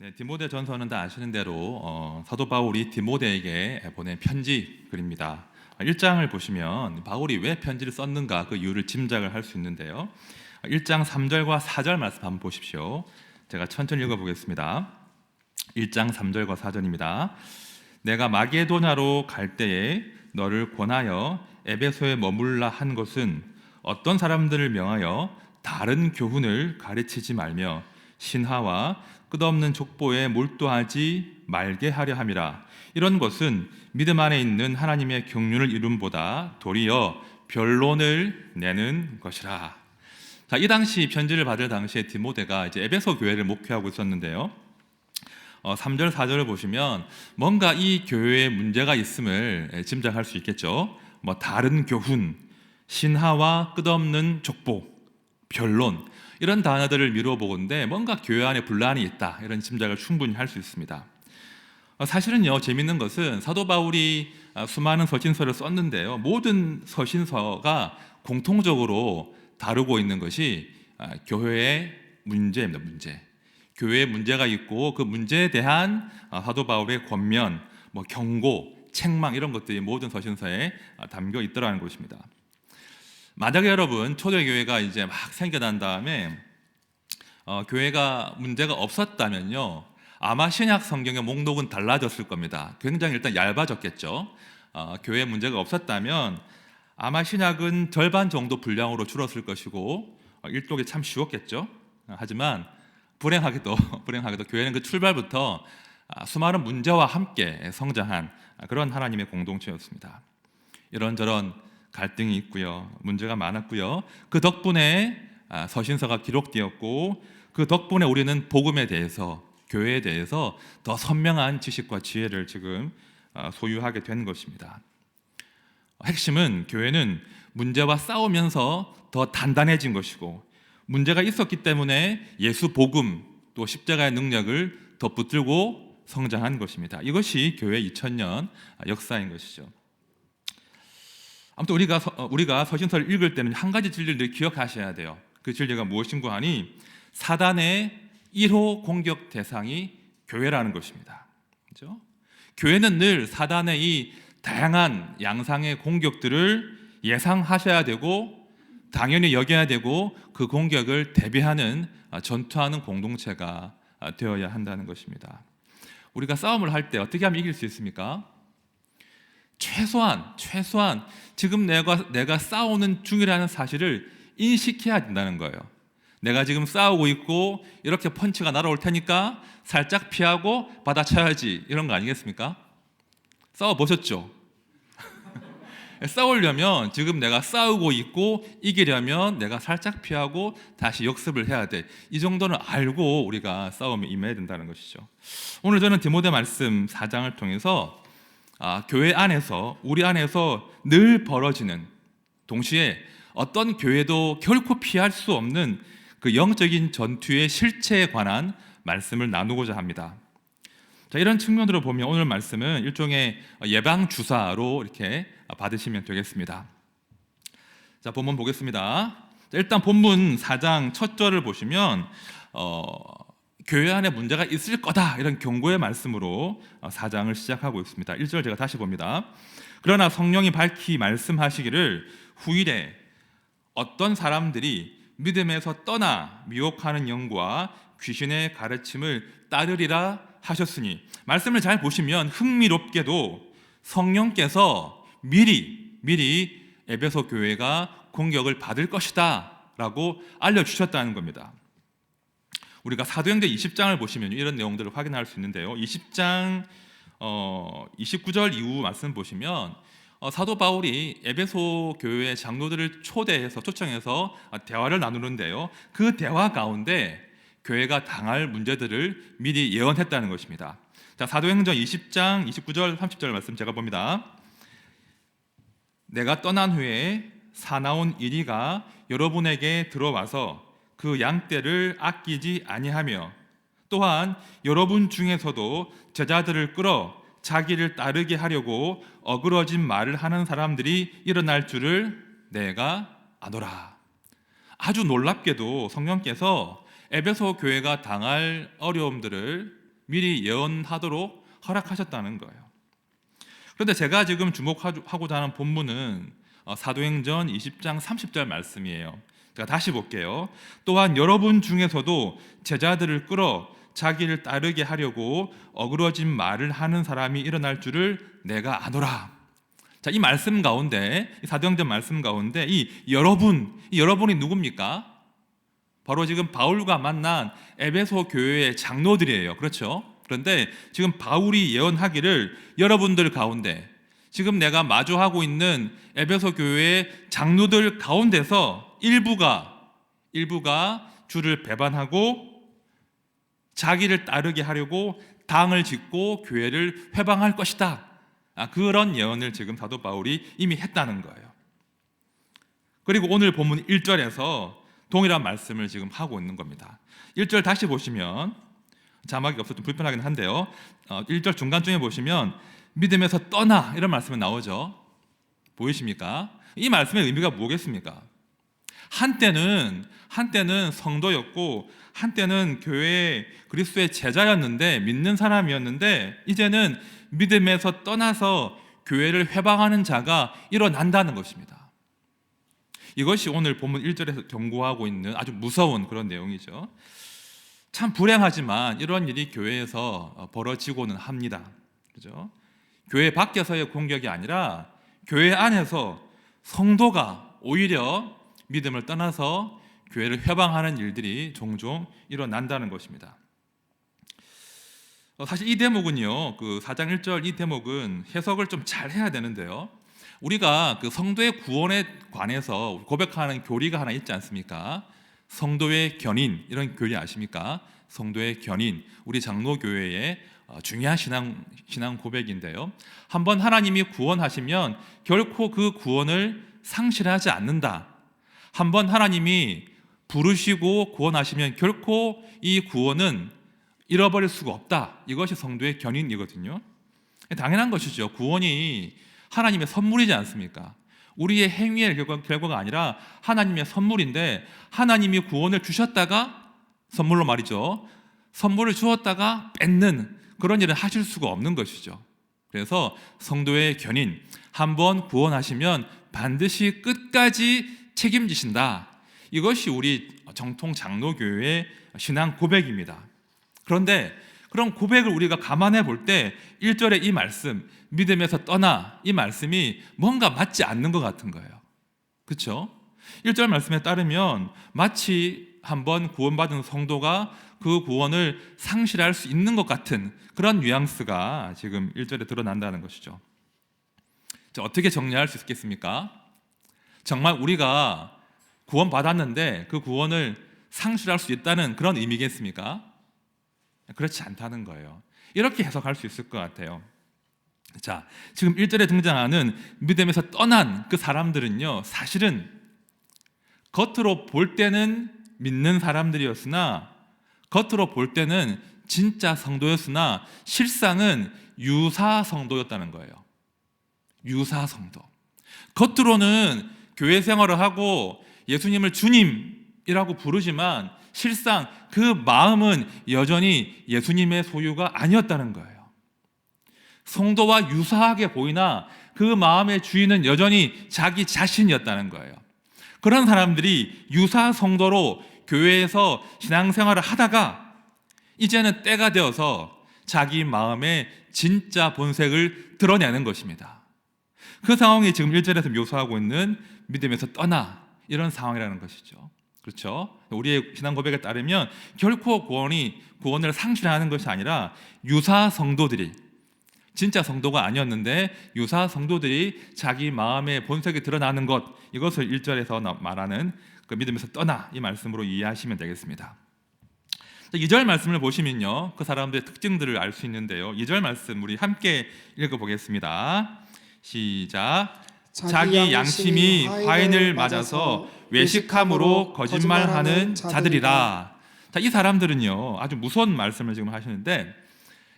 네, 디모데 전서는 다 아시는 대로 사도 바울이 디모데에게 보낸 편지 글입니다. 1장을 보시면 바울이 왜 편지를 썼는가 그 이유를 짐작을 할 수 있는데요. 1장 3절과 4절 말씀 한번 보십시오. 제가 천천히 읽어보겠습니다. 1장 3절과 4절입니다. 내가 마게도냐로 갈 때에 너를 권하여 에베소에 머물라 한 것은 어떤 사람들을 명하여 다른 교훈을 가르치지 말며 신하와 끝없는 족보에 몰두하지 말게 하려 함이라. 이런 것은 믿음 안에 있는 하나님의 경륜을 이룸보다 도리어 변론을 내는 것이라. 자, 이 당시 편지를 받을 당시에 디모데가 이제 에베소 교회를 목회하고 있었는데요. 3절 4절을 보시면 뭔가 이 교회에 문제가 있음을 짐작할 수 있겠죠. 뭐 다른 교훈, 신하와 끝없는 족보, 변론 이런 단어들을 미뤄보건대 뭔가 교회 안에 분란이 있다 이런 짐작을 충분히 할 수 있습니다. 사실은요, 재밌는 것은 사도 바울이 수많은 서신서를 썼는데요, 모든 서신서가 공통적으로 다루고 있는 것이 교회의 문제입니다. 문제. 교회에 문제가 있고 그 문제에 대한 사도 바울의 권면, 경고, 책망 이런 것들이 모든 서신서에 담겨 있더라는 것입니다. 만약에 여러분 초대교회가 이제 막 생겨난 다음에 교회가 문제가 없었다면요, 아마 신약 성경의 목록은 달라졌을 겁니다. 굉장히 일단 얇아졌겠죠. 교회에 문제가 없었다면 아마 신약은 절반 정도 분량으로 줄었을 것이고 일독이 참 쉬웠겠죠. 하지만 불행하게도 교회는 그 출발부터 수많은 문제와 함께 성장한 그런 하나님의 공동체였습니다. 이런저런 갈등이 있고요, 문제가 많았고요. 그 덕분에 서신서가 기록되었고 그 덕분에 우리는 복음에 대해서, 교회에 대해서 더 선명한 지식과 지혜를 지금 소유하게 된 것입니다. 핵심은 교회는 문제와 싸우면서 더 단단해진 것이고, 문제가 있었기 때문에 예수 복음 또 십자가의 능력을 더 붙들고 성장한 것입니다. 이것이 교회 2000년 역사인 것이죠. 아무튼 우리가 서신서를 읽을 때는 한 가지 진리를 늘 기억하셔야 돼요. 그 진리가 무엇인가 하니 사단의 1호 공격 대상이 교회라는 것입니다. 그렇죠? 교회는 늘 사단의 이 다양한 양상의 공격들을 예상하셔야 되고 당연히 여겨야 되고 그 공격을 대비하는, 전투하는 공동체가 되어야 한다는 것입니다. 우리가 싸움을 할 때 어떻게 하면 이길 수 있습니까? 최소한 지금 내가 싸우는 중이라는 사실을 인식해야 된다는 거예요. 내가 지금 싸우고 있고 이렇게 펀치가 날아올 테니까 살짝 피하고 받아쳐야지, 이런 거 아니겠습니까? 싸워보셨죠? 싸우려면 지금 내가 싸우고 있고 이기려면 내가 살짝 피하고 다시 역습을 해야 돼. 이 정도는 알고 우리가 싸움에 임해야 된다는 것이죠. 오늘 저는 디모데 말씀 4장을 통해서 교회 안에서, 우리 안에서 늘 벌어지는, 동시에 어떤 교회도 결코 피할 수 없는 그 영적인 전투의 실체에 관한 말씀을 나누고자 합니다. 자, 이런 측면으로 보면 오늘 말씀은 일종의 예방 주사로 이렇게 받으시면 되겠습니다. 자, 본문 보겠습니다. 자, 일단 본문 4장 첫 절을 보시면 교회 안에 문제가 있을 거다, 이런 경고의 말씀으로 4장을 시작하고 있습니다. 1절 제가 다시 봅니다. 그러나 성령이 밝히 말씀하시기를 후일에 어떤 사람들이 믿음에서 떠나 미혹하는 영과 귀신의 가르침을 따르리라 하셨으니, 말씀을 잘 보시면 흥미롭게도 성령께서 미리 에베소 교회가 공격을 받을 것이다 라고 알려주셨다는 겁니다. 우리가 사도행전 20장을 보시면 이런 내용들을 확인할 수 있는데요, 20장 29절 이후 말씀 보시면 사도 바울이 에베소 교회 장로들을 초청해서 대화를 나누는데요, 그 대화 가운데 교회가 당할 문제들을 미리 예언했다는 것입니다. 자, 사도행전 20장 29절 30절 말씀 제가 봅니다. 내가 떠난 후에 사나운 이리가 여러분에게 들어와서 그 양떼를 아끼지 아니하며 또한 여러분 중에서도 제자들을 끌어 자기를 따르게 하려고 어그러진 말을 하는 사람들이 일어날 줄을 내가 아노라. 아주 놀랍게도 성령께서 에베소 교회가 당할 어려움들을 미리 예언하도록 허락하셨다는 거예요. 그런데 제가 지금 주목하고자 하는 본문은 사도행전 20장 30절 말씀이에요. 제가 다시 볼게요. 또한 여러분 중에서도 제자들을 끌어 자기를 따르게 하려고 어그러진 말을 하는 사람이 일어날 줄을 내가 아노라. 자, 이 말씀 가운데, 이 사도행전 말씀 가운데 이 여러분이 누굽니까? 바로 지금 바울과 만난 에베소 교회의 장로들이에요. 그렇죠? 그런데 지금 바울이 예언하기를 여러분들 가운데, 지금 내가 마주하고 있는 에베소 교회의 장로들 가운데서 일부가 주를 배반하고 자기를 따르게 하려고 당을 짓고 교회를 회방할 것이다. 그런 예언을 지금 사도 바울이 이미 했다는 거예요. 그리고 오늘 본문 1절에서 동일한 말씀을 지금 하고 있는 겁니다. 1절 다시 보시면, 자막이 없어서 좀 불편하긴 한데요, 1절 중간쯤에 보시면 믿음에서 떠나 이런 말씀이 나오죠. 보이십니까? 이 말씀의 의미가 뭐겠습니까? 한때는 성도였고 한때는 교회의 그리스도의 제자였는데, 믿는 사람이었는데, 이제는 믿음에서 떠나서 교회를 회방하는 자가 일어난다는 것입니다. 이것이 오늘 본문 1절에서 경고하고 있는 아주 무서운 그런 내용이죠. 참 불행하지만 이런 일이 교회에서 벌어지고는 합니다. 그죠? 교회 밖에서의 공격이 아니라 교회 안에서 성도가 오히려 믿음을 떠나서 교회를 회방하는 일들이 종종 일어난다는 것입니다. 사실 이 대목은요, 그 4장 1절 이 대목은 해석을 좀 잘 해야 되는데요, 우리가 그 성도의 구원에 관해서 고백하는 교리가 하나 있지 않습니까? 성도의 견인, 이런 교리 아십니까? 성도의 견인, 우리 장로교회의 중요한 신앙 고백인데요, 한번 하나님이 구원하시면 결코 그 구원을 상실하지 않는다. 한번 하나님이 부르시고 구원하시면 결코 이 구원은 잃어버릴 수가 없다. 이것이 성도의 견인이거든요. 당연한 것이죠. 구원이 하나님의 선물이지 않습니까? 우리의 행위의 결과가 아니라 하나님의 선물인데, 하나님이 구원을 주셨다가, 선물로 말이죠, 선물을 주었다가 뺏는 그런 일은 하실 수가 없는 것이죠. 그래서 성도의 견인, 한번 구원하시면 반드시 끝까지 책임지신다. 이것이 우리 정통 장로교회의 신앙 고백입니다. 그런데 그런 고백을 우리가 감안해 볼 때 1절의 이 말씀, 믿음에서 떠나, 이 말씀이 뭔가 맞지 않는 것 같은 거예요. 그렇죠? 1절 말씀에 따르면 마치 한번 구원받은 성도가 그 구원을 상실할 수 있는 것 같은 그런 뉘앙스가 지금 1절에 드러난다는 것이죠. 자, 어떻게 정리할 수 있겠습니까? 정말 우리가 구원받았는데 그 구원을 상실할 수 있다는 그런 의미겠습니까? 그렇지 않다는 거예요. 이렇게 해석할 수 있을 것 같아요. 자, 지금 1절에 등장하는 믿음에서 떠난 그 사람들은요, 사실은 겉으로 볼 때는 믿는 사람들이었으나, 겉으로 볼 때는 진짜 성도였으나 실상은 유사 성도였다는 거예요. 유사 성도. 겉으로는 교회 생활을 하고 예수님을 주님이라고 부르지만 실상 그 마음은 여전히 예수님의 소유가 아니었다는 거예요. 성도와 유사하게 보이나 그 마음의 주인은 여전히 자기 자신이었다는 거예요. 그런 사람들이 유사 성도로 교회에서 신앙생활을 하다가 이제는 때가 되어서 자기 마음의 진짜 본색을 드러내는 것입니다. 그 상황이 지금 1절에서 묘사하고 있는 믿음에서 떠나, 이런 상황이라는 것이죠. 그렇죠? 우리의 신앙 고백에 따르면 결코 구원을 상실하는 것이 아니라 유사 성도들이, 진짜 성도가 아니었는데 유사 성도들이 자기 마음의 본색이 드러나는 것, 이것을 1절에서 말하는 그 믿음에서 떠나, 이 말씀으로 이해하시면 되겠습니다. 2절 말씀을 보시면요, 그 사람들의 특징들을 알 수 있는데요, 2절 말씀 우리 함께 읽어보겠습니다. 시작. 자기 양심이 화인을 맞아서 외식함으로 거짓말하는 자들이라. 자, 이 사람들은요, 아주 무서운 말씀을 지금 하시는데,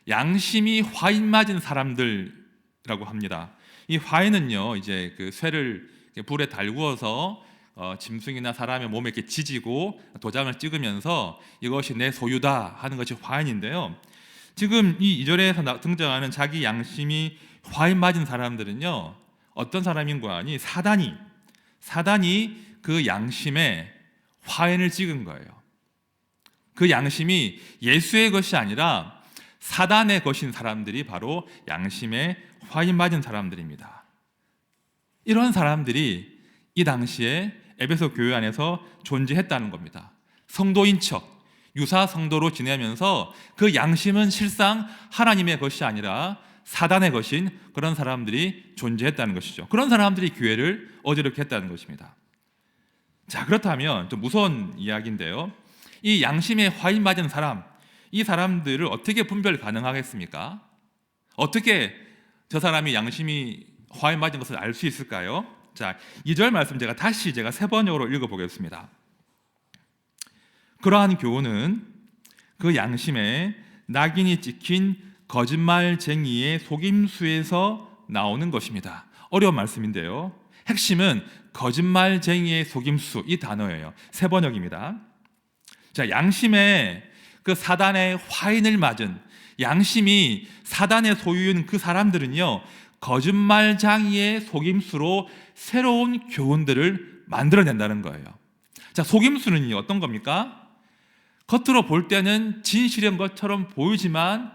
양심이 화인 맞은 사람들이라고 합니다. 이 화인은요, 이제 그 쇠를 불에 달구어서 짐승이나 사람의 몸에 이렇게 지지고 도장을 찍으면서 이것이 내 소유다 하는 것이 화인인데요. 지금 이 2절에서 등장하는 자기 양심이 화인 맞은 사람들은요, 어떤 사람인 거 아니? 사단이 그 양심에 화인을 찍은 거예요. 그 양심이 예수의 것이 아니라 사단의 것인 사람들이 바로 양심에 화인 맞은 사람들입니다. 이런 사람들이 이 당시에 에베소 교회 안에서 존재했다는 겁니다. 성도인 척, 유사 성도로 지내면서 그 양심은 실상 하나님의 것이 아니라 사단의 것인 그런 사람들이 존재했다는 것이죠. 그런 사람들이 교회를 어지럽게 했다는 것입니다. 자, 그렇다면 좀 무서운 이야기인데요. 이 양심에 화인 맞은 사람, 이 사람들을 어떻게 분별 가능하겠습니까? 어떻게 저 사람이 양심이 화인 맞은 것을 알 수 있을까요? 자, 2절 말씀 제가 세 번역으로 읽어보겠습니다. 그러한 교훈은 그 양심에 낙인이 찍힌 거짓말쟁이의 속임수에서 나오는 것입니다. 어려운 말씀인데요. 핵심은 거짓말쟁이의 속임수, 이 단어예요. 세 번역입니다. 자, 양심에 그 사단의 화인을 맞은, 양심이 사단의 소유인 그 사람들은요, 거짓말쟁이의 속임수로 새로운 교훈들을 만들어낸다는 거예요. 자, 속임수는 어떤 겁니까? 겉으로 볼 때는 진실인 것처럼 보이지만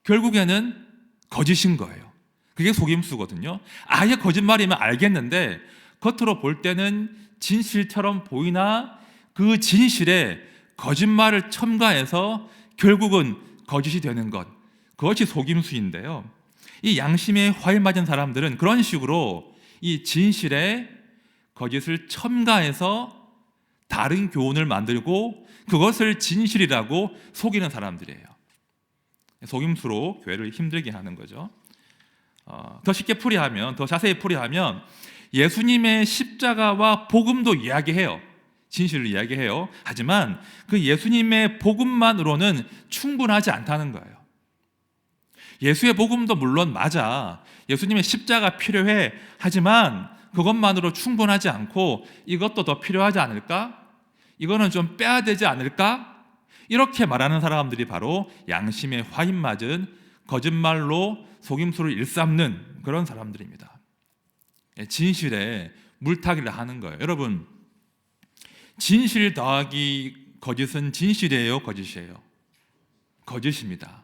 결국에는 거짓인 거예요. 그게 속임수거든요. 아예 거짓말이면 알겠는데 겉으로 볼 때는 진실처럼 보이나 그 진실에 거짓말을 첨가해서 결국은 거짓이 되는 것, 그것이 속임수인데요. 이 양심에 화인 맞은 사람들은 그런 식으로 이 진실에 거짓을 첨가해서 다른 교훈을 만들고 그것을 진실이라고 속이는 사람들이에요. 속임수로 교회를 힘들게 하는 거죠. 더 쉽게 풀이하면, 더 자세히 풀이하면 예수님의 십자가와 복음도 이야기해요. 진실을 이야기해요. 하지만 그 예수님의 복음만으로는 충분하지 않다는 거예요. 예수의 복음도 물론 맞아. 예수님의 십자가 필요해. 하지만 그것만으로 충분하지 않고 이것도 더 필요하지 않을까? 이거는 좀 빼야 되지 않을까? 이렇게 말하는 사람들이 바로 양심에 화인 맞은 거짓말로 속임수를 일삼는 그런 사람들입니다. 진실에 물타기를 하는 거예요. 여러분, 진실 더하기 거짓은 진실이에요, 거짓이에요? 거짓입니다.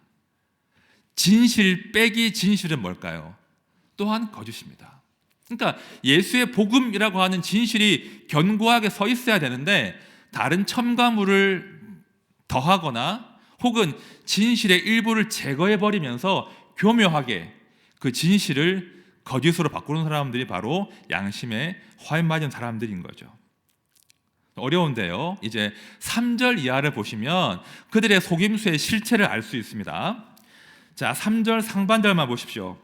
진실 빼기 진실은 뭘까요? 또한 거짓입니다. 그러니까 예수의 복음이라고 하는 진실이 견고하게 서 있어야 되는데 다른 첨가물을 더하거나 혹은 진실의 일부를 제거해버리면서 교묘하게 그 진실을 거짓으로 바꾸는 사람들이 바로 양심에 화인 맞은 사람들인 거죠. 어려운데요. 이제 3절 이하를 보시면 그들의 속임수의 실체를 알 수 있습니다. 자, 3절 상반절만 보십시오.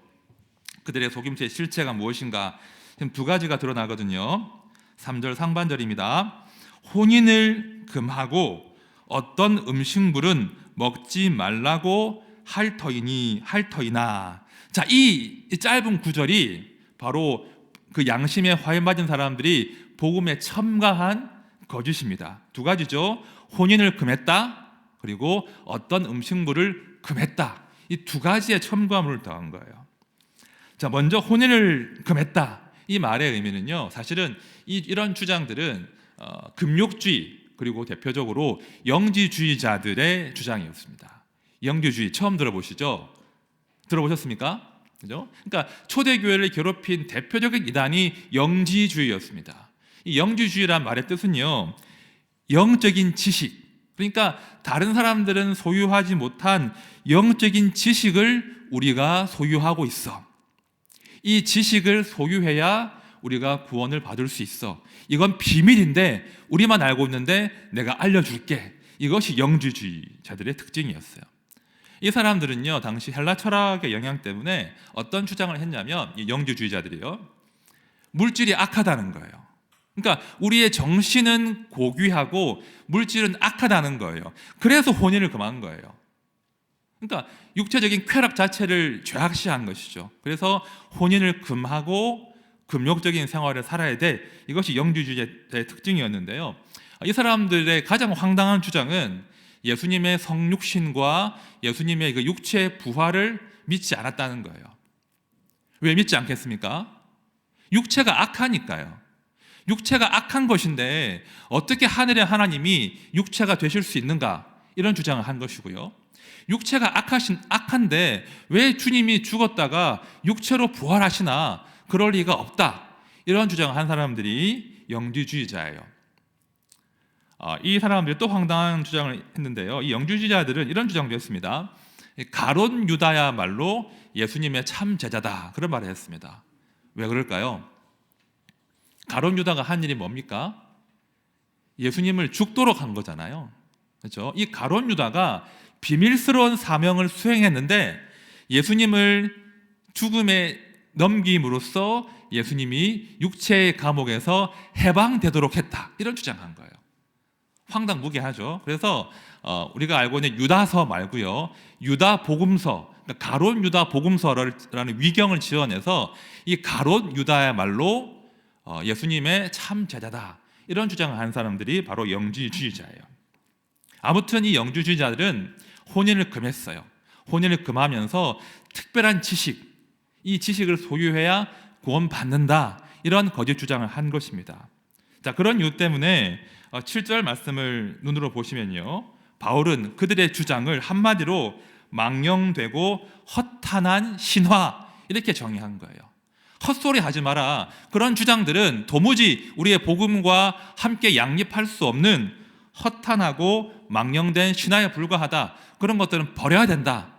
그들의 속임수의 실체가 무엇인가? 지금 두 가지가 드러나거든요. 3절 상반절입니다. 혼인을 금하고 어떤 음식물은 먹지 말라고 할 터이나. 자, 이 짧은 구절이 바로 그 양심에 화인 맞은 사람들이 복음에 첨가한 거짓입니다. 두 가지죠. 혼인을 금했다, 그리고 어떤 음식물을 금했다. 이 두 가지의 첨가물을 더한 거예요. 자, 먼저 혼인을 금했다. 이 말의 의미는요, 사실은 이런 주장들은 금욕주의, 그리고 대표적으로 영지주의자들의 주장이었습니다. 영지주의 처음 들어보시죠? 들어보셨습니까? 그죠? 그러니까 초대교회를 괴롭힌 대표적인 이단이 영지주의였습니다. 이 영지주의란 말의 뜻은요, 영적인 지식, 그러니까 다른 사람들은 소유하지 못한 영적인 지식을 우리가 소유하고 있어. 이 지식을 소유해야 우리가 구원을 받을 수 있어. 이건 비밀인데 우리만 알고 있는데 내가 알려줄게. 이것이 영지주의자들의 특징이었어요. 이 사람들은요, 당시 헬라 철학의 영향 때문에 어떤 주장을 했냐면, 이 영지주의자들이요, 물질이 악하다는 거예요. 그러니까 우리의 정신은 고귀하고 물질은 악하다는 거예요. 그래서 혼인을 금한 거예요. 그러니까 육체적인 쾌락 자체를 죄악시한 것이죠. 그래서 혼인을 금하고 금욕적인 생활을 살아야 돼. 이것이 영지주의자의 특징이었는데요. 이 사람들의 가장 황당한 주장은 예수님의 성육신과 예수님의 그 육체의 부활을 믿지 않았다는 거예요. 왜 믿지 않겠습니까? 육체가 악하니까요. 육체가 악한 것인데 어떻게 하늘의 하나님이 육체가 되실 수 있는가? 이런 주장을 한 것이고요. 육체가 악한데 왜 주님이 죽었다가 육체로 부활하시나? 그럴 리가 없다. 이런 주장을 한 사람들이 영주주의자예요. 이 사람들이 또 황당한 주장을 했는데요. 이 영주주의자들은 이런 주장도 했습니다. 가롯 유다야말로 예수님의 참 제자다. 그런 말을 했습니다. 왜 그럴까요? 가롯 유다가 한 일이 뭡니까? 예수님을 죽도록 한 거잖아요. 그렇죠? 이 가롯 유다가 비밀스러운 사명을 수행했는데 예수님을 죽음에 넘김으로써 예수님이 육체의 감옥에서 해방되도록 했다. 이런 주장한 거예요. 황당무계하죠. 그래서 우리가 알고 있는 유다서 말고요, 유다 복음서, 그러니까 가롯 유다 복음서라는 위경을 지어내서 이 가롯 유다야말로 예수님의 참 제자다. 이런 주장을 한 사람들이 바로 영주주의자예요. 아무튼 이 영주주의자들은 혼인을 금했어요. 혼인을 금하면서 특별한 지식, 이 지식을 소유해야 구원받는다. 이런 거짓 주장을 한 것입니다. 자, 그런 이유 때문에 7절 말씀을 눈으로 보시면요, 바울은 그들의 주장을 한마디로 망령되고 허탄한 신화 이렇게 정의한 거예요. 헛소리 하지 마라. 그런 주장들은 도무지 우리의 복음과 함께 양립할 수 없는 허탄하고 망령된 신화에 불과하다. 그런 것들은 버려야 된다.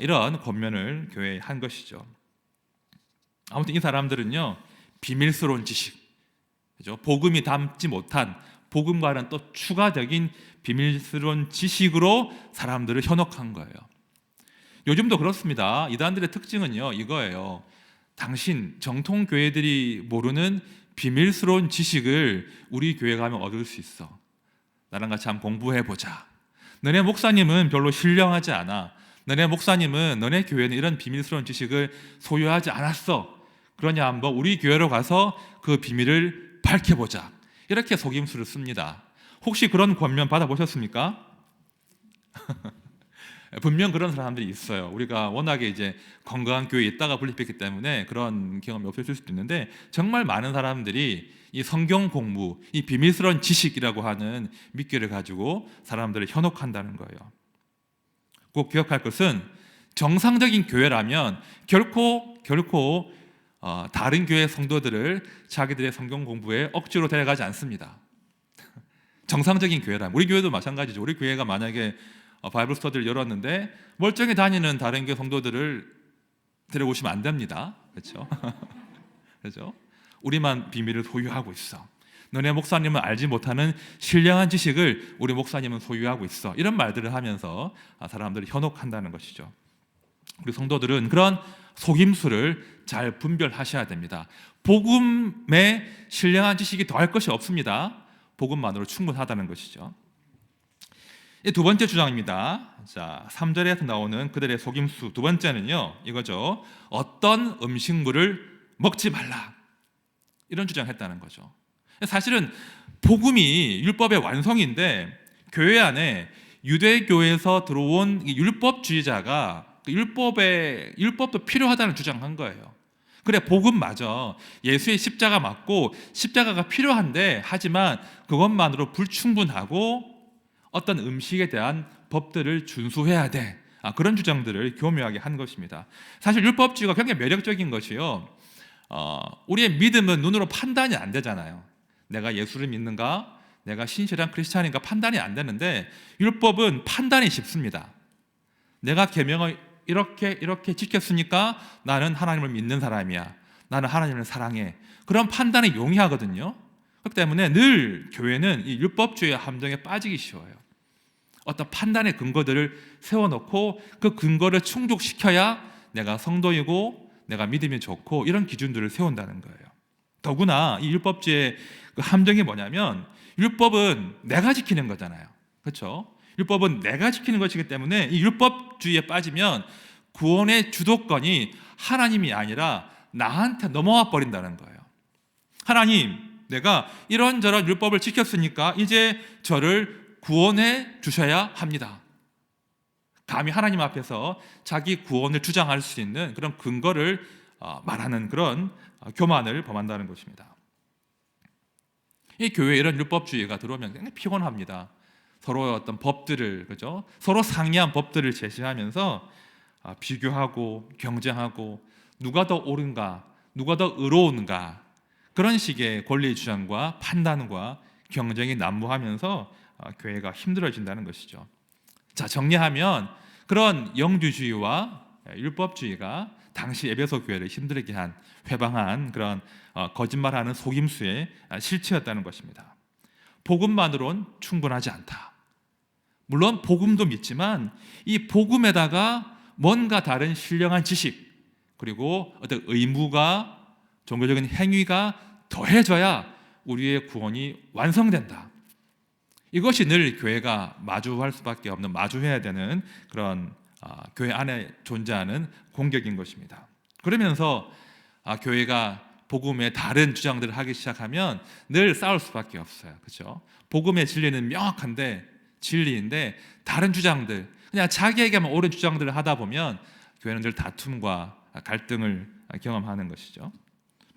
이런 권면을 교회에 한 것이죠. 아무튼 이 사람들은요, 비밀스러운 지식, 그죠? 복음이 담지 못한 복음과는 또 추가적인 비밀스러운 지식으로 사람들을 현혹한 거예요. 요즘도 그렇습니다. 이단들의 특징은요, 이거예요. 당신 정통 교회들이 모르는 비밀스러운 지식을 우리 교회 가면 얻을 수 있어. 나랑 같이 한번 공부해보자. 너네 목사님은 별로 신령하지 않아. 너네 목사님은 너네 교회는 이런 비밀스러운 지식을 소유하지 않았어. 그러냐 한번 우리 교회로 가서 그 비밀을 밝혀보자. 이렇게 속임수를 씁니다. 혹시 그런 권면 받아보셨습니까? 분명 그런 사람들이 있어요. 우리가 워낙에 이제 건강한 교회에 있다가 분립했기 때문에 그런 경험이 없었을 수도 있는데, 정말 많은 사람들이 이 성경 공부, 이 비밀스러운 지식이라고 하는 미끼를 가지고 사람들을 현혹한다는 거예요. 꼭 기억할 것은 정상적인 교회라면 결코 다른 교회 성도들을 자기들의 성경 공부에 억지로 데려가지 않습니다. 정상적인 교회라면, 우리 교회도 마찬가지죠. 우리 교회가 만약에 바이블 스터디를 열었는데 멀쩡히 다니는 다른 교회 성도들을 데려오시면 안 됩니다. 그렇죠? 그렇죠? 우리만 비밀을 소유하고 있어. 너네 목사님은 알지 못하는 신령한 지식을 우리 목사님은 소유하고 있어. 이런 말들을 하면서 사람들을 현혹한다는 것이죠. 우리 성도들은 그런 속임수를 잘 분별하셔야 됩니다. 복음에 신령한 지식이 더할 것이 없습니다. 복음만으로 충분하다는 것이죠. 두 번째 주장입니다. 자, 3절에서 나오는 그들의 속임수 두 번째는요, 이거죠. 어떤 음식물을 먹지 말라. 이런 주장을 했다는 거죠. 사실은 복음이 율법의 완성인데 교회 안에 유대교에서 들어온 율법주의자가 율법도 필요하다는 주장한 거예요. 그래, 복음마저 예수의 십자가 맞고 십자가가 필요한데, 하지만 그것만으로 불충분하고 어떤 음식에 대한 법들을 준수해야 돼. 그런 주장들을 교묘하게 한 것입니다. 사실 율법주의가 굉장히 매력적인 것이요, 우리의 믿음은 눈으로 판단이 안 되잖아요. 내가 예수를 믿는가, 내가 신실한 크리스찬인가 판단이 안 되는데, 율법은 판단이 쉽습니다. 내가 계명을 이렇게 지켰으니까 나는 하나님을 믿는 사람이야. 나는 하나님을 사랑해. 그런 판단이 용이하거든요. 그렇기 때문에 늘 교회는 이 율법주의의 함정에 빠지기 쉬워요. 어떤 판단의 근거들을 세워놓고 그 근거를 충족시켜야 내가 성도이고 내가 믿음이 좋고 이런 기준들을 세운다는 거예요. 더구나 이 율법주의의 그 함정이 뭐냐면, 율법은 내가 지키는 거잖아요. 그렇죠? 율법은 내가 지키는 것이기 때문에 이 율법주의에 빠지면 구원의 주도권이 하나님이 아니라 나한테 넘어와 버린다는 거예요. 하나님, 내가 이런저런 율법을 지켰으니까 이제 저를 구원해 주셔야 합니다. 감히 하나님 앞에서 자기 구원을 주장할 수 있는 그런 근거를 말하는 그런 교만을 범한다는 것입니다. 이 교회에 이런 율법주의가 들어오면 굉장히 피곤합니다. 서로의 어떤 법들을, 그죠? 서로 상이한 법들을 제시하면서 비교하고 경쟁하고 누가 더 옳은가, 누가 더 의로운가, 그런 식의 권리 주장과 판단과 경쟁이 난무하면서 교회가 힘들어진다는 것이죠. 자, 정리하면 그런 영주주의와 율법주의가 당시 에베소 교회를 힘들게 한, 회방한 그런 거짓말하는 속임수의 실체였다는 것입니다. 복음만으로는 충분하지 않다. 물론 복음도 믿지만 이 복음에다가 뭔가 다른 신령한 지식, 그리고 어떤 의무가, 종교적인 행위가 더해져야 우리의 구원이 완성된다. 이것이 늘 교회가 마주할 수밖에 없는, 마주해야 되는 그런 교회 안에 존재하는 공격인 것입니다. 그러면서 교회가 복음의 다른 주장들을 하기 시작하면 늘 싸울 수밖에 없어요. 그렇죠? 복음의 진리는 명확한데, 진리인데 다른 주장들, 그냥 자기에게만 옳은 주장들을 하다 보면 교회는 늘 다툼과 갈등을 경험하는 것이죠.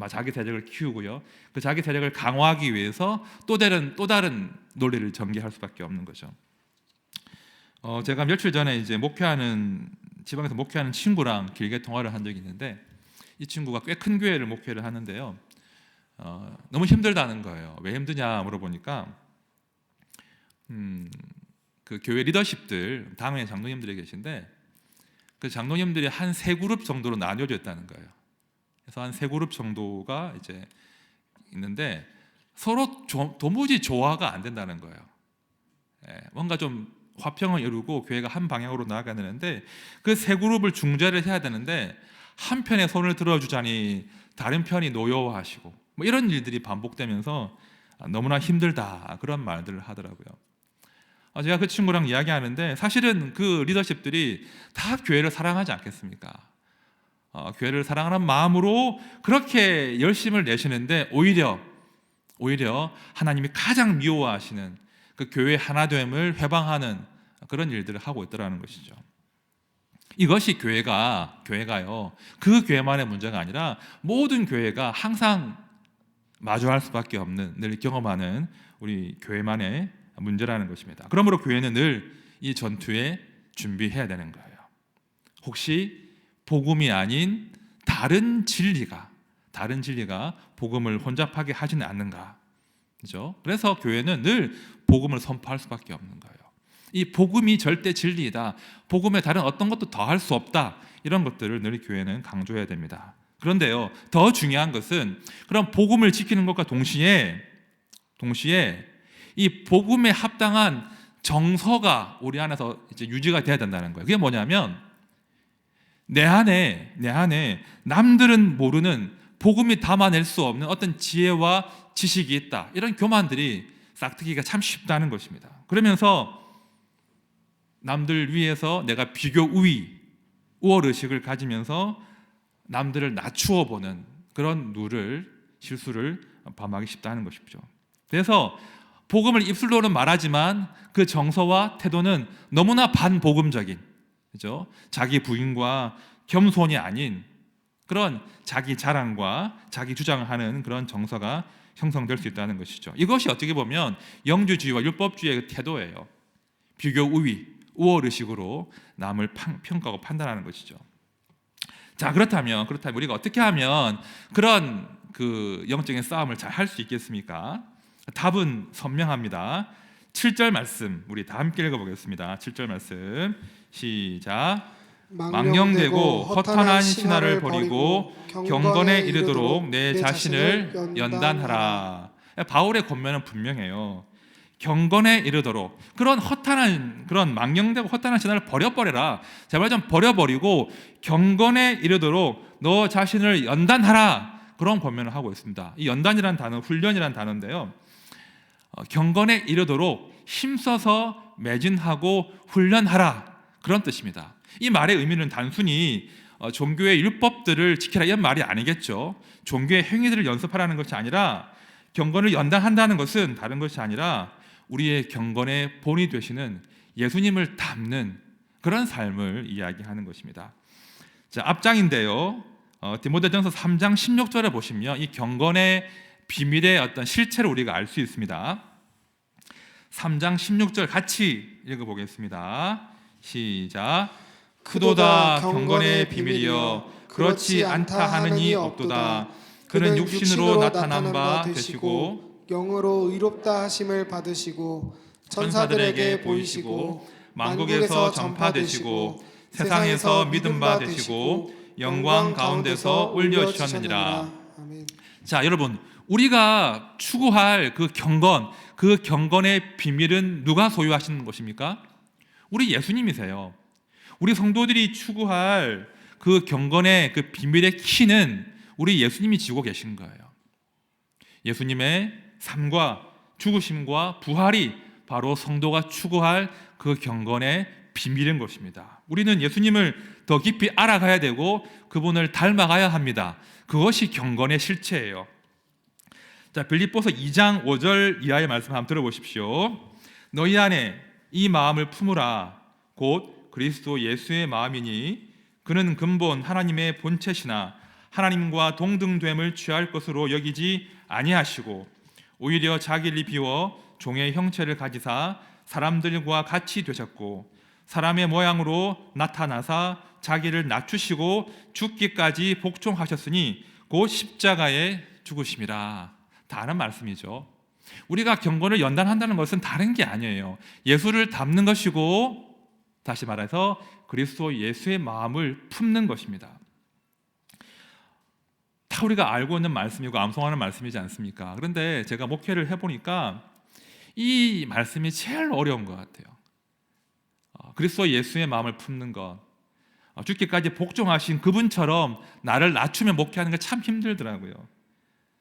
자기 세력을 키우고요, 그 자기 세력을 강화하기 위해서 또 다른 논리를 전개할 수밖에 없는 거죠. 제가 며칠 전에 이제 지방에서 목회하는 친구랑 길게 통화를 한 적이 있는데, 이 친구가 꽤 큰 교회를 목회를 하는데요, 너무 힘들다는 거예요. 왜 힘드냐 물어보니까 그 교회 리더십들, 당회 장로님들이 계신데 그 장로님들이 한 세 그룹 정도로 나뉘어져 있다는 거예요. 그래서 한 세 그룹 정도가 이제 있는데 서로 도무지 조화가 안 된다는 거예요. 뭔가 좀 화평을 이루고 교회가 한 방향으로 나아가야 되는데 그 세 그룹을 중재를 해야 되는데 한 편에 손을 들어주자니 다른 편이 노여워하시고 이런 일들이 반복되면서 너무나 힘들다, 그런 말들을 하더라고요. 제가 그 친구랑 이야기하는데 사실은 그 리더십들이 다 교회를 사랑하지 않겠습니까? 교회를 사랑하는 마음으로 그렇게 열심을 내시는데 오히려 하나님이 가장 미워하시는 그 교회 하나됨을 회방하는 그런 일들을 하고 있더라는 것이죠. 이것이 교회가요, 그 교회만의 문제가 아니라 모든 교회가 항상 마주할 수밖에 없는, 늘 경험하는 우리 교회만의 문제라는 것입니다. 그러므로 교회는 늘 이 전투에 준비해야 되는 거예요. 혹시 복음이 아닌 다른 진리가 복음을 혼잡하게 하지는 않는가? 그렇죠? 그래서 교회는 늘 복음을 선포할 수밖에 없는 거예요. 이 복음이 절대 진리이다, 복음에 다른 어떤 것도 더할 수 없다, 이런 것들을 늘 교회는 강조해야 됩니다. 그런데요, 더 중요한 것은 그런 복음을 지키는 것과 동시에 이 복음에 합당한 정서가 우리 안에서 이제 유지가 돼야 된다는 거예요. 그게 뭐냐면 내 안에 남들은 모르는, 복음이 담아낼 수 없는 어떤 지혜와 지식이 있다, 이런 교만들이 싹트기가 참 쉽다는 것입니다. 그러면서 남들 위해서 내가 비교 우월의식을 가지면서 남들을 낮추어 보는 그런 실수를 범하기 쉽다는 것이죠. 그래서 복음을 입술로는 말하지만 그 정서와 태도는 너무나 반복음적인, 그죠? 자기 부인과 겸손이 아닌 그런 자기 자랑과 자기 주장을 하는 그런 정서가 형성될 수 있다는 것이죠. 이것이 어떻게 보면 영주주의와 율법주의의 태도예요. 비교 우월의식으로 남을 평가하고 판단하는 것이죠. 자, 그렇다면 우리가 어떻게 하면 그런 그 영적인 싸움을 잘 할 수 있겠습니까? 답은 선명합니다. 7절 말씀 우리 다 함께 읽어보겠습니다. 7절 말씀 시작. 망령되고 허탄한 신화를 버리고 경건에 이르도록 내 자신을 연단하라. 바울의 권면은 분명해요. 경건에 이르도록, 그런 망령되고 허탄한 신화를 버려버려라. 제발 좀 버려버리고 경건에 이르도록 너 자신을 연단하라, 그런 권면을 하고 있습니다. 이 연단이라는 단어, 훈련이라는 단어인데요, 경건에 이르도록 힘써서 매진하고 훈련하라, 그런 뜻입니다. 이 말의 의미는 단순히 종교의 율법들을 지키라, 이런 말이 아니겠죠. 종교의 행위들을 연습하라는 것이 아니라, 경건을 연단한다는 것은 다른 것이 아니라 우리의 경건의 본이 되시는 예수님을 닮는 그런 삶을 이야기하는 것입니다. 자, 앞장인데요. 디모데전서 3장 16절에 보시면 이 경건의 비밀의 어떤 실체를 우리가 알 수 있습니다. 3장 16절 같이 읽어보겠습니다. 시작. 크도다 경건의 비밀이여 그렇지 않다 하느니 없도다. 그는 육신으로 나타난 바 되시고 영으로 의롭다 하심을 받으시고 천사들에게 보이시고 만국에서 전파되시고 세상에서 믿음 바 되시고 영광 가운데서 올려주셨느니라. 아멘. 자, 여러분, 우리가 추구할 그 경건, 그 경건의 비밀은 누가 소유하시는 것입니까? 우리 예수님이세요. 우리 성도들이 추구할 그 경건의 그 비밀의 키는 우리 예수님이 지고 계신 거예요. 예수님의 삶과 죽으심과 부활이 바로 성도가 추구할 그 경건의 비밀인 것입니다. 우리는 예수님을 더 깊이 알아가야 되고 그분을 닮아가야 합니다. 그것이 경건의 실체예요. 자, 빌립보서 2장 5절 이하의 말씀 한번 들어보십시오. 너희 안에 이 마음을 품으라. 곧 그리스도 예수의 마음이니 그는 근본 하나님의 본체시나 하나님과 동등됨을 취할 것으로 여기지 아니하시고 오히려 자기를 비워 종의 형체를 가지사 사람들과 같이 되셨고 사람의 모양으로 나타나사 자기를 낮추시고 죽기까지 복종하셨으니 곧 십자가에 죽으심이라. 다른 말씀이죠. 우리가 경건을 연단한다는 것은 다른 게 아니에요. 예수를 닮는 것이고 다시 말해서 그리스도 예수의 마음을 품는 것입니다. 다 우리가 알고 있는 말씀이고 암송하는 말씀이지 않습니까? 그런데 제가 목회를 해보니까 이 말씀이 제일 어려운 것 같아요. 그리스도 예수의 마음을 품는 것, 죽기까지 복종하신 그분처럼 나를 낮추며 목회하는 게 참 힘들더라고요.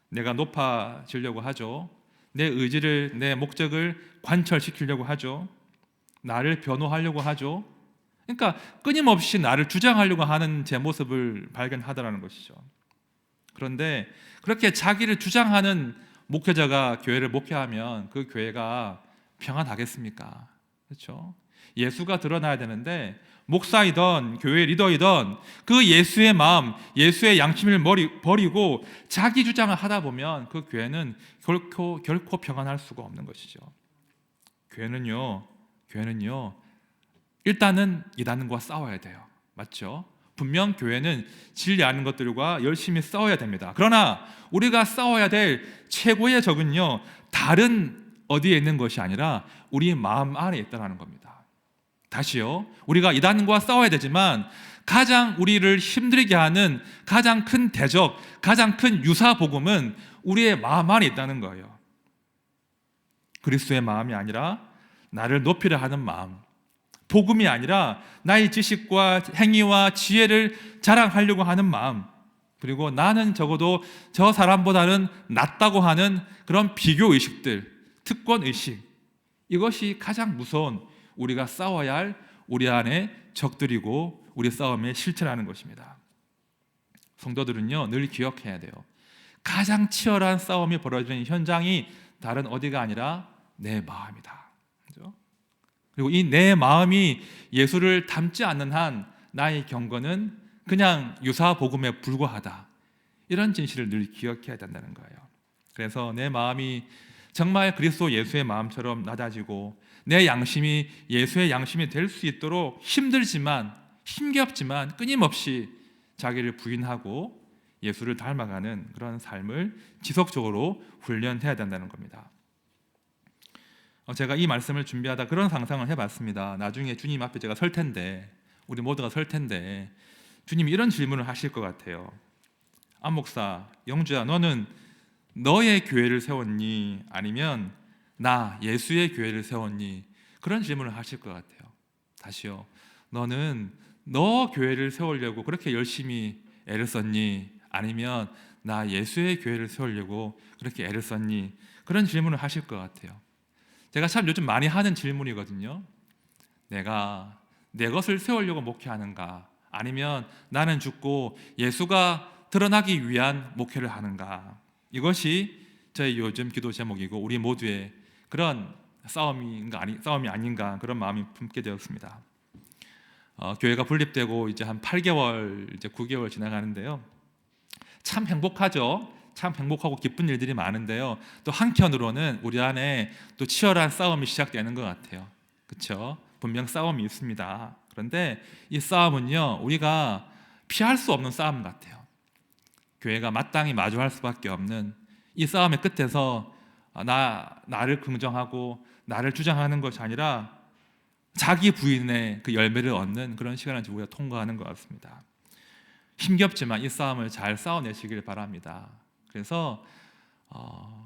내가 높아지려고 하죠. 내 의지를, 내 목적을 관철시키려고 하죠. 나를 변호하려고 하죠. 그러니까 끊임없이 나를 주장하려고 하는 제 모습을 발견하더라는 것이죠. 그런데 그렇게 자기를 주장하는 목회자가 교회를 목회하면 그 교회가 평안하겠습니까? 그렇죠? 예수가 드러나야 되는데 목사이던 교회 리더이던 그 예수의 마음, 예수의 양심을 버리고 자기 주장을 하다 보면 그 교회는 결코 평안할 수가 없는 것이죠. 교회는요 일단은 이단과 싸워야 돼요. 맞죠? 분명 교회는 진리 아는 것들과 열심히 싸워야 됩니다. 그러나 우리가 싸워야 될 최고의 적은요 다른 어디에 있는 것이 아니라 우리 마음 안에 있다는 겁니다. 다시요, 우리가 이단과 싸워야 되지만 가장 우리를 힘들게 하는 가장 큰 대적, 가장 큰 유사복음은 우리의 마음 안에 있다는 거예요. 그리스도의 마음이 아니라 나를 높이려 하는 마음, 복음이 아니라 나의 지식과 행위와 지혜를 자랑하려고 하는 마음, 그리고 나는 적어도 저 사람보다는 낫다고 하는 그런 비교의식들, 특권의식, 이것이 가장 무서운 우리가 싸워야 할 우리 안에 적들이고 우리 싸움의 실체라는 것입니다. 성도들은요 늘 기억해야 돼요. 가장 치열한 싸움이 벌어지는 현장이 다른 어디가 아니라 내 마음이다. 그렇죠? 그리고 이 내 마음이 예수를 닮지 않는 한 나의 경건은 그냥 유사 복음에 불과하다. 이런 진실을 늘 기억해야 된다는 거예요. 그래서 내 마음이 정말 그리스도 예수의 마음처럼 낮아지고 내 양심이 예수의 양심이 될 수 있도록 힘들지만 힘겹지만 끊임없이 자기를 부인하고 예수를 닮아가는 그런 삶을 지속적으로 훈련해야 된다는 겁니다. 제가 이 말씀을 준비하다 그런 상상을 해봤습니다. 나중에 주님 앞에 제가 설 텐데, 우리 모두가 설 텐데 주님이 이런 질문을 하실 것 같아요. 안 목사, 영주야, 너는 너의 교회를 세웠니? 아니면 나 예수의 교회를 세웠니? 그런 질문을 하실 것 같아요. 다시요, 너는 너 교회를 세우려고 그렇게 열심히 애를 썼니? 아니면 나 예수의 교회를 세우려고 그렇게 애를 썼니? 그런 질문을 하실 것 같아요. 제가 참 요즘 많이 하는 질문이거든요. 내가 내 것을 세우려고 목회하는가? 아니면 나는 죽고 예수가 드러나기 위한 목회를 하는가? 이것이 저희 요즘 기도 제목이고 우리 모두의 그런 싸움이 아닌가 그런 마음이 품게 되었습니다. 교회가 분립되고 이제 한 8개월, 이제 9개월 지나가는데요. 참 행복하죠. 참 행복하고 기쁜 일들이 많은데요. 또 한편으로는 우리 안에 또 치열한 싸움이 시작되는 것 같아요. 그렇죠? 분명 싸움이 있습니다. 그런데 이 싸움은요, 우리가 피할 수 없는 싸움 같아요. 교회가 마땅히 마주할 수밖에 없는 이 싸움의 끝에서 나를 긍정하고 나를 주장하는 것이 아니라 자기 부인의 그 열매를 얻는 그런 시간을 우리가 통과하는 것 같습니다. 힘겹지만 이 싸움을 잘 싸워내시길 바랍니다. 그래서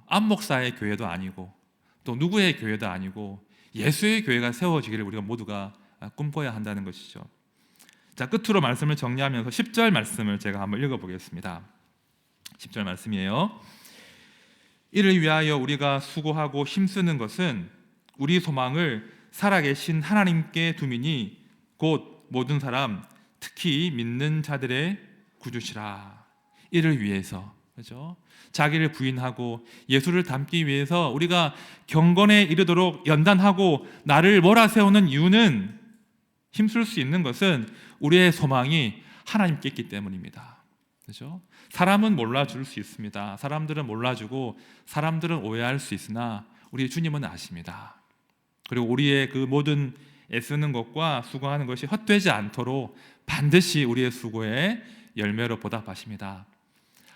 안목사의 교회도 아니고 또 누구의 교회도 아니고 예수의 교회가 세워지기를 우리가 모두가 꿈꿔야 한다는 것이죠. 자, 끝으로 말씀을 정리하면서 10절 말씀을 제가 한번 읽어보겠습니다. 10절 말씀이에요. 이를 위하여 우리가 수고하고 힘쓰는 것은 우리 소망을 살아계신 하나님께 두미니 곧 모든 사람 특히 믿는 자들의 구주시라. 이를 위해서, 그렇죠? 자기를 부인하고 예수를 닮기 위해서 우리가 경건에 이르도록 연단하고 나를 몰아세우는 이유는, 힘쓸 수 있는 것은 우리의 소망이 하나님께 있기 때문입니다. 그렇죠? 사람은 몰라줄 수 있습니다. 사람들은 몰라주고 사람들은 오해할 수 있으나 우리 주님은 아십니다. 그리고 우리의 그 모든 애쓰는 것과 수고하는 것이 헛되지 않도록 반드시 우리의 수고에 열매로 보답하십니다.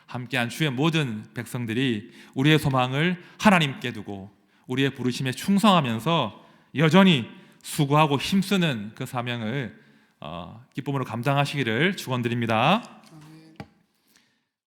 함께한 주의 모든 백성들이 우리의 소망을 하나님께 두고 우리의 부르심에 충성하면서 여전히 수고하고 힘쓰는 그 사명을 기쁨으로 감당하시기를 축원드립니다.